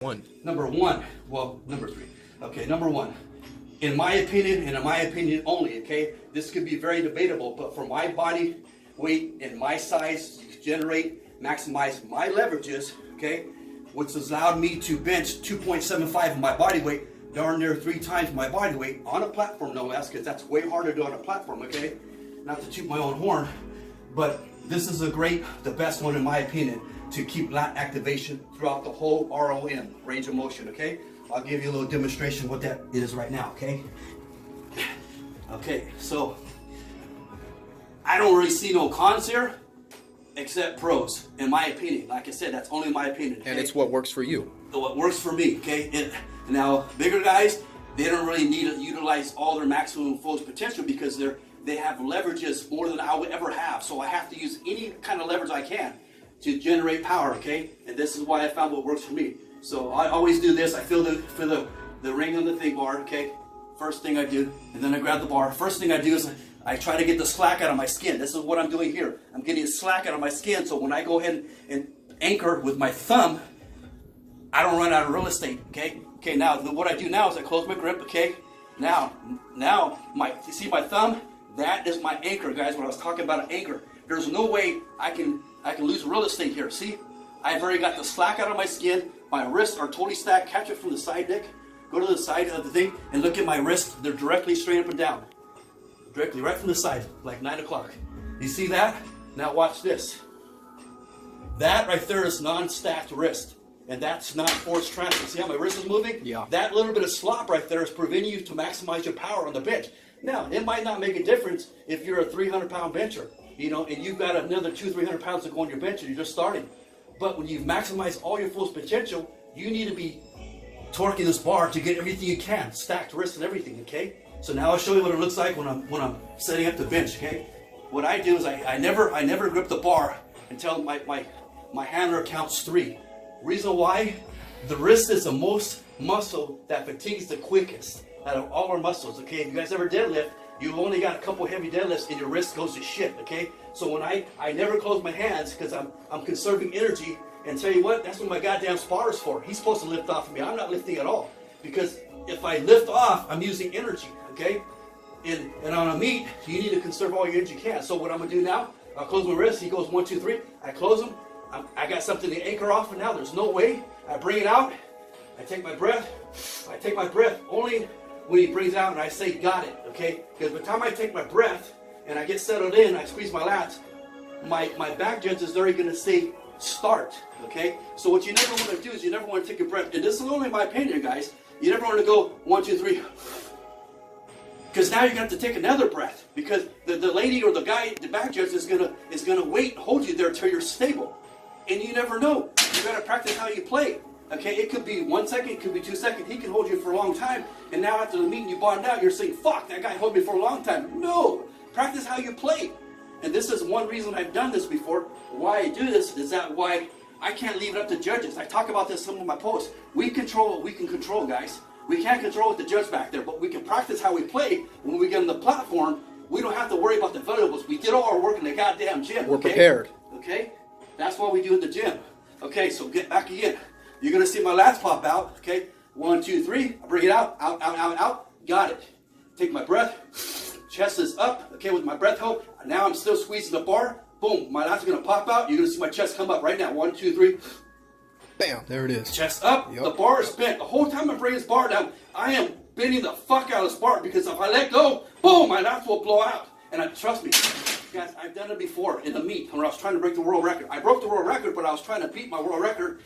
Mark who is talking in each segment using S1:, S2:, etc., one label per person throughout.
S1: One.
S2: Number one, well, number three. Okay, number one. In my opinion, and in my opinion only, okay, this could be very debatable, but for my body weight and my size to generate, maximize my leverages, okay, which has allowed me to bench 2.75 of my body weight, darn near 3 times my body weight on a platform, no less, because that's way harder to do on a platform, okay? Not to toot my own horn, but this is the best one in my opinion, to keep lat activation throughout the whole ROM, range of motion, okay? I'll give you a little demonstration what that is right now, okay? Okay, so I don't really see no cons here, except pros, in my opinion. Like I said, that's only my opinion. Okay?
S1: And it's what works for you.
S2: What works for me, okay? Now, bigger guys, they don't really need to utilize all their maximum force potential because they have leverages more than I would ever have. So I have to use any kind of leverage I can to generate power, okay? And this is why I found what works for me. So I always do this. I feel the ring on the thing bar, okay? First thing I do, and then I grab the bar. First thing I do is I try to get the slack out of my skin. This is what I'm doing here. I'm getting slack out of my skin, so when I go ahead and anchor with my thumb, I don't run out of real estate, okay? Okay, now what I do now is I close my grip, okay? Now, you see my thumb? That is my anchor, guys, when I was talking about an anchor. There's no way I can lose real estate here. See? I've already got the slack out of my skin. My wrists are totally stacked. Catch it from the side, Nick. Go to the side of the thing and look at my wrists. They're directly straight up and down. Directly right from the side, like 9 o'clock. You see that? Now watch this. That right there is non-stacked wrist. And that's not force transfer. See how my wrist is moving?
S1: Yeah.
S2: That little bit of slop right there is preventing you to maximize your power on the bench. Now, it might not make a difference if you're a 300-pound bencher, you know, and you've got another 200-300 pounds to go on your bench and you're just starting. But when you've maximized all your force potential, you need to be torquing this bar to get everything you can, stacked wrists and everything, okay? So now I'll show you what it looks like when I'm setting up the bench, okay? What I do is I never grip the bar until my handler counts 3. Reason why? The wrist is the most muscle that fatigues the quickest out of all our muscles, okay? If you guys ever deadlift, you've only got a couple heavy deadlifts and your wrist goes to shit, okay? So when I never close my hands because I'm conserving energy, and tell you what, that's what my goddamn spotter's for. He's supposed to lift off of me. I'm not lifting at all. Because if I lift off, I'm using energy, okay? And on a meet, you need to conserve all your energy you can. So what I'm gonna do now, I'll close my wrist. He goes 1, 2, 3. I close them. I got something to anchor off of now. There's no way. I bring it out. I take my breath. I take my breath only when he brings out and I say, got it, okay? Because by the time I take my breath and I get settled in, I squeeze my lats, my back judge is already gonna say, start, okay? So what you never want to do is you never want to take a breath, and this is only my opinion, guys. You never want to go 1, 2, 3, because now you're gonna have to take another breath, because the lady or the guy, the back judge is gonna wait and hold you there till you're stable, and you never know. You gotta practice how you play, okay? It could be 1 second, it could be 2 seconds. He can hold you for a long time, and now after the meeting you bond out, you're saying, "Fuck, that guy held me for a long time." No, practice how you play. And this is one reason I've done this before. Why I do this is that why I can't leave it up to judges. I talk about this in some of my posts. We control what we can control, guys. We can't control what the judge back there, but we can practice how we play. When we get on the platform, we don't have to worry about the variables. We did all our work in the goddamn gym.
S1: We're prepared.
S2: Okay? That's what we do at the gym. Okay, so get back again. You're going to see my lats pop out. Okay? 1, 2, 3. I bring it out. Out, out, out, out. Got it. Take my breath. Chest is up, okay, with my breath hold. Now I'm still squeezing the bar. Boom, my lats are gonna pop out. You're gonna see my chest come up right now. 1, 2, 3.
S1: Bam, there it is.
S2: Chest up, the bar is bent. The whole time I bring this bar down, I am bending the fuck out of this bar because if I let go, boom, my lats will blow out. And trust me, guys, I've done it before in the meet when I was trying to break the world record. I broke the world record, but I was trying to beat my world record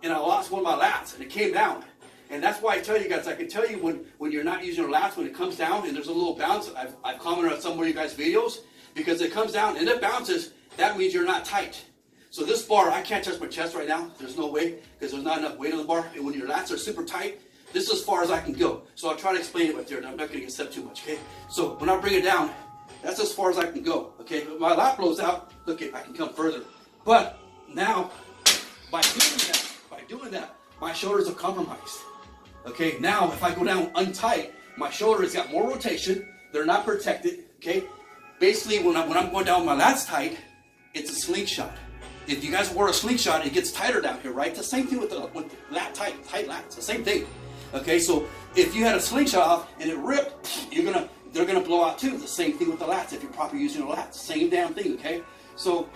S2: and I lost one of my lats and it came down. And that's why I tell you guys, I can tell you when you're not using your lats, when it comes down and there's a little bounce. I've commented on some of you guys' videos, because it comes down and it bounces, that means you're not tight. So this bar, I can't touch my chest right now. There's no way, because there's not enough weight on the bar. And when your lats are super tight, this is as far as I can go. So I'll try to explain it right there, and I'm not going to get set too much, okay? So when I bring it down, that's as far as I can go, okay? If my lat blows out, look, I can come further. But now, by doing that, my shoulders are compromised. Okay, now if I go down untight, my shoulder has got more rotation. They're not protected, okay? Basically, when I'm going down with my lats tight, it's a slingshot. if you guys wear a slingshot, it gets tighter down here, right? The same thing with the lat tight lats, the same thing. Okay, so if you had a slingshot off and it ripped, they're gonna blow out too. The same thing with the lats if you're properly using the lats. Same damn thing, okay? So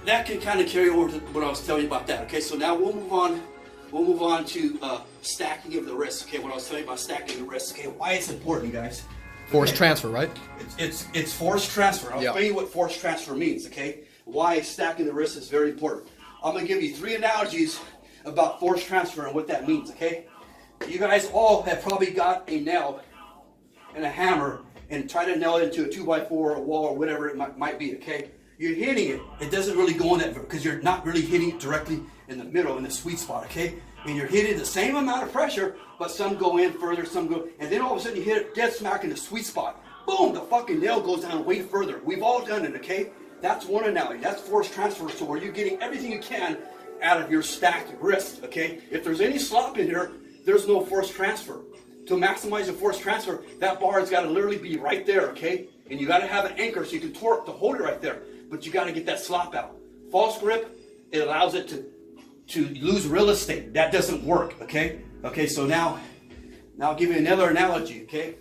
S2: that can kind of carry over to what I was telling you about that. Okay, so now we'll move on. We'll move on to stacking of the wrists. Okay, what I was telling you about stacking the wrists. Okay, why it's important, you guys.
S1: Force transfer, right?
S2: It's force transfer. I'll tell you what force transfer means. Okay, why stacking the wrists is very important. I'm gonna give you 3 analogies about force transfer and what that means. Okay, you guys all have probably got a nail and a hammer and try to nail it into a 2x4 or a wall or whatever it might be. Okay, you're hitting it. It doesn't really go in that because you're not really hitting it directly in the middle, in the sweet spot. Okay, and you're hitting the same amount of pressure, but some go in further, some go, and then all of a sudden you hit it dead smack in the sweet spot. Boom, the fucking nail goes down way further. We've all done it, okay? That's one analogy. That's force transfer, so where you're getting everything you can out of your stacked wrist, okay? If there's any slop in here, there's no force transfer. To maximize the force transfer, that bar has got to literally be right there, okay? And you got to have an anchor so you can torque to hold it right there. But you got to get that slop out. False grip, it allows it to lose real estate. That doesn't work, okay? Okay, so now I'll give you another analogy, okay?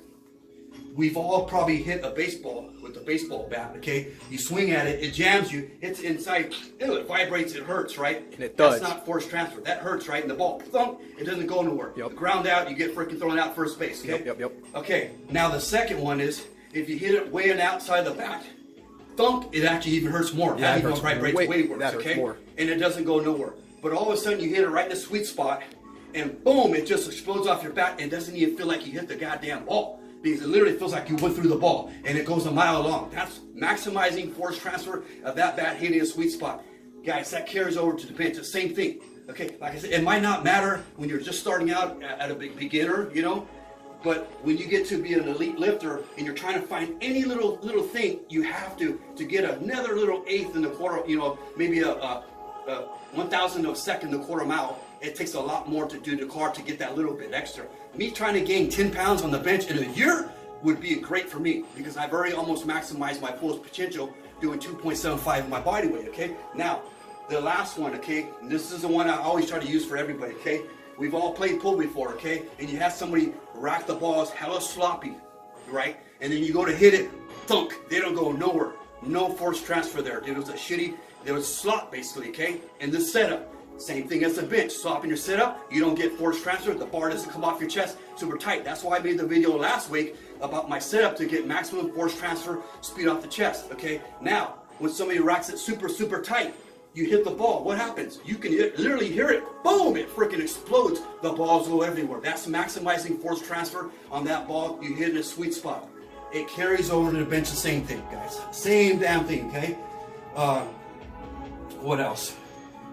S2: We've all probably hit a baseball with a baseball bat, okay? You swing at it, it jams you, it's inside, ew, it vibrates, it hurts, right?
S1: And it does.
S2: That's not force transfer. That hurts, right? And the ball, thump, it doesn't go nowhere.
S1: Yep.
S2: Ground out, you get freaking thrown out first base, okay?
S1: Yep.
S2: Okay, now the second one is, if you hit it way on outside the bat, thump, it actually even hurts more.
S1: Yeah,
S2: that even vibrates way worse,
S1: that hurts
S2: okay?
S1: more.
S2: And it doesn't go nowhere. But all of a sudden you hit it right in the sweet spot, and boom, it just explodes off your bat and doesn't even feel like you hit the goddamn ball. Because it literally feels like you went through the ball and it goes a mile long. That's maximizing force transfer of that bat hitting a sweet spot. Guys, that carries over to the bench. The same thing. Okay, like I said, it might not matter when you're just starting out at a beginner, you know, but when you get to be an elite lifter and you're trying to find any little thing, you have to get another little eighth in the quarter, you know, maybe a 1,000th of a second, the quarter mile. It takes a lot more to do the car to get that little bit extra. Me trying to gain 10 pounds on the bench in a year would be great for me because I've already almost maximized my full potential doing 2.75 of my body weight, okay? Now, the last one, okay? And this is the one I always try to use for everybody, okay? We've all played pool before, okay? And you have somebody rack the balls hella sloppy, right? And then you go to hit it, thunk, they don't go nowhere. No force transfer there. It was slop basically, okay? And the setup, same thing as the bench. Slop in your setup, you don't get force transfer, the bar doesn't come off your chest super tight. That's why I made the video last week about my setup to get maximum force transfer, speed off the chest, okay? Now, when somebody racks it super tight, you hit the ball, what happens? You can literally hear it, boom, it freaking explodes. The balls go everywhere. That's maximizing force transfer on that ball. You hit in a sweet spot. It carries over to the bench, the same thing, guys. Same damn thing, okay? What else?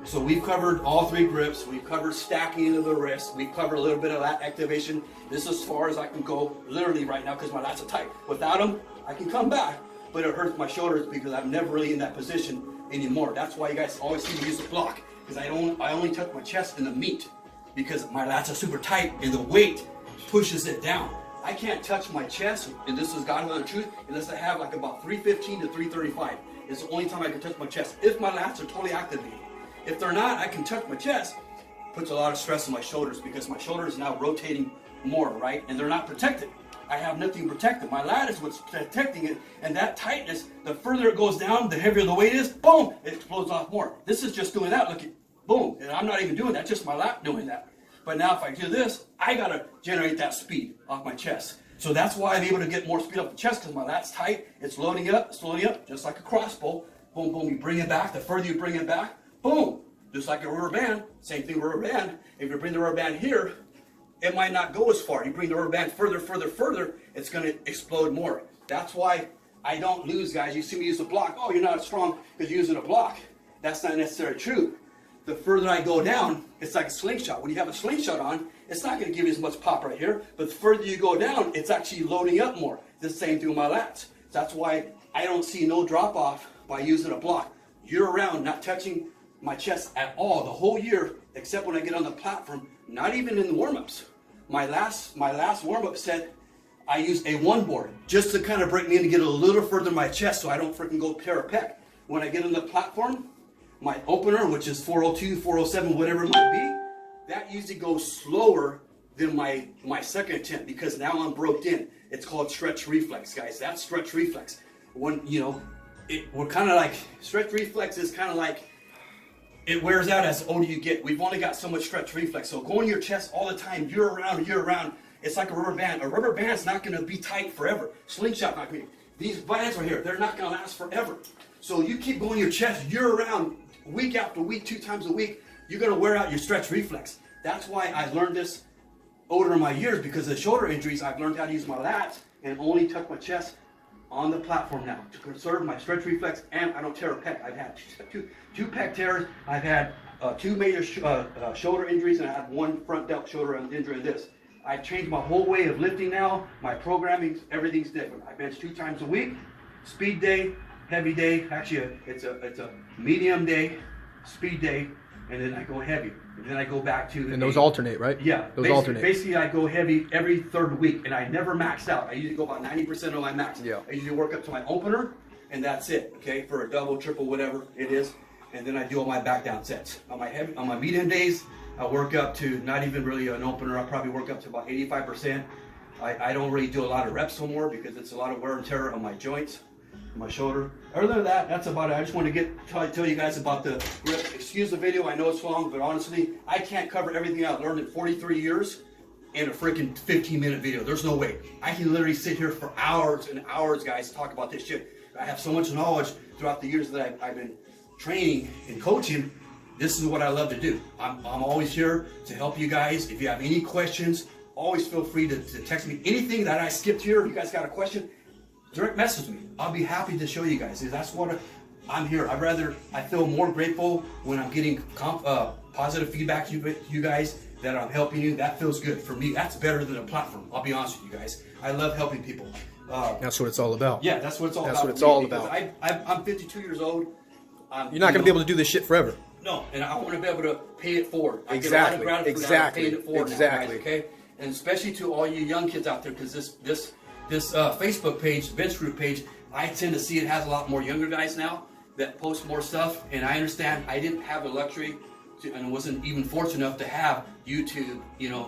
S2: So we've covered all 3 grips. We've covered stacking of the wrist. We've covered a little bit of lat activation. This is as far as I can go literally right now because my lats are tight. Without them, I can come back, but it hurts my shoulders because I'm never really in that position anymore. That's why you guys always see me use a block because I only touch my chest and the meat because my lats are super tight and the weight pushes it down. I can't touch my chest, and this is God's honest truth, unless I have like about 315 to 335. It's the only time I can touch my chest if my lats are totally activated. If they're not, I can touch my chest. Puts a lot of stress on my shoulders because my shoulder is now rotating more, right? And they're not protected. I have nothing to protect it. My lat is what's protecting it. And that tightness, the further it goes down, the heavier the weight is, boom, it explodes off more. This is just doing that. Look at, boom. And I'm not even doing that, just my lat doing that. But now if I do this, I got to generate that speed off my chest. So that's why I'm able to get more speed off the chest because my lat's tight. It's loading up, just like a crossbow. Boom, boom, you bring it back. The further you bring it back, boom, just like a rubber band, same thing with a rubber band. If you bring the rubber band here, it might not go as far. You bring the rubber band further, it's going to explode more. That's why I don't lose, guys. You see me use a block. Oh, you're not as strong because you're using a block. That's not necessarily true. The further I go down, it's like a slingshot. When you have a slingshot on, it's not going to give you as much pop right here. But the further you go down, it's actually loading up more. The same thing with my lats. That's why I don't see no drop off by using a block. Year round, not touching my chest at all the whole year, except when I get on the platform, not even in the warm-ups. My last warm-up set, I used a 1 board just to kind of break me in to get a little further in my chest so I don't freaking go parapet. When I get on the platform, my opener, which is 402, 407, whatever it might be, that usually goes slower than my second attempt because now I'm broke in. It's called stretch reflex, guys. That's stretch reflex. When, you know, we're kind of like, stretch reflex is kind of like, it wears out as the older you get. We've only got so much stretch reflex. So going your chest all the time, year round, it's like a rubber band. A rubber band's not going to be tight forever. Slingshot not going to be. These bands right here, they're not going to last forever. So you keep going your chest year round, week after week, 2 times a week, you're going to wear out your stretch reflex. That's why I learned this older in my years, because of the shoulder injuries. I've learned how to use my lats and only tuck my chest on the platform now to conserve my stretch reflex, and I don't tear a pec. I've had two pec tears. I've had 2 major shoulder injuries, and I had 1 front delt shoulder injury in this. I've changed my whole way of lifting now. My programming, everything's different. I bench 2 times a week, speed day, heavy day. Actually, it's a medium day, speed day, and then I go heavy. And then I go back to...
S1: And those alternate, right?
S2: Yeah.
S1: Those alternate.
S2: Basically, I go heavy every 3rd week, and I never max out. I usually go about 90% of my max.
S1: Yeah.
S2: I usually work up to my opener, and that's it, okay, for a double, triple, whatever it is. And then I do all my back down sets. On my medium days, I work up to not even really an opener. I probably work up to about 85%. I don't really do a lot of reps no more because it's a lot of wear and tear on my joints, my shoulder. Other than that, that's about it. I just want to tell you guys about the reps. Excuse the video, I know it's long, but honestly, I can't cover everything I've learned in 43 years in a freaking 15-minute video. There's no way. I can literally sit here for hours and hours, guys, to talk about this shit. I have so much knowledge throughout the years that I've been training and coaching. This is what I love to do. I'm always here to help you guys. If you have any questions, always feel free to text me. Anything that I skipped here, if you guys got a question, direct message me. I'll be happy to show you guys. That's what I'm here. I feel more grateful when I'm getting positive feedback you guys that I'm helping you. That feels good for me. That's better than a platform. I'll be honest with you guys. I love helping people.
S1: That's what it's all about.
S2: Yeah, that's what it's all about.
S1: That's what it's all about.
S2: I'm 52 years old.
S1: You're not going to be able to do this shit forever.
S2: No, and I want to be able to pay it forward.
S1: Exactly.
S2: I get a lot of gratitude out of paying it forward now, guys, okay? And especially to all you young kids out there, because this Facebook page, bench group page, I tend to see it has a lot more younger guys now that post more stuff. And I understand I didn't have the luxury and wasn't even fortunate enough to have YouTube,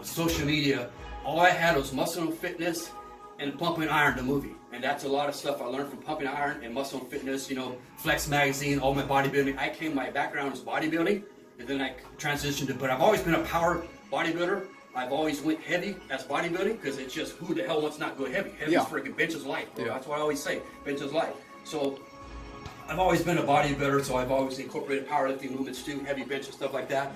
S2: social media. All I had was Muscle and Fitness and Pumping Iron, the movie. And that's a lot of stuff I learned from Pumping Iron and Muscle and Fitness, Flex Magazine, all my bodybuilding. My background is bodybuilding, and then I transitioned but I've always been a power bodybuilder. I've always went heavy as bodybuilding because it's just who the hell wants not to go heavy? Heavy is freaking bench is life, bro. Yeah. That's what I always say. Bench is life. So I've always been a bodybuilder, so I've always incorporated powerlifting movements too, heavy bench and stuff like that.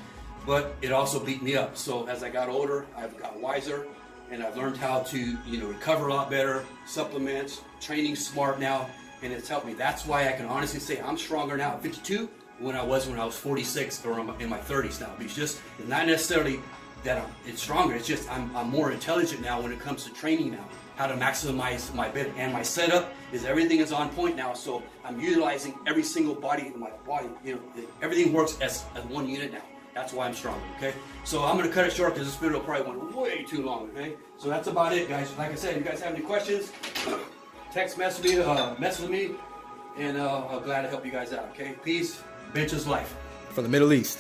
S2: But it also beat me up. So as I got older, I've got wiser, and I've learned how to, recover a lot better, supplements, training smart now, and it's helped me. That's why I can honestly say I'm stronger now at 52 than I was when I was 46 or in my 30s now. It's just not necessarily that it's stronger. It's just I'm more intelligent now when it comes to training now, how to maximize my bit. And my setup is everything is on point now, so I'm utilizing every single body in my body. Everything works as one unit now. That's why I'm stronger, okay? So I'm going to cut it short because this video probably went way too long, okay? So that's about it, guys. Like I said, if you guys have any questions, text message me, and I'm glad to help you guys out, okay? Peace. Bench is life.
S1: For the Middle East.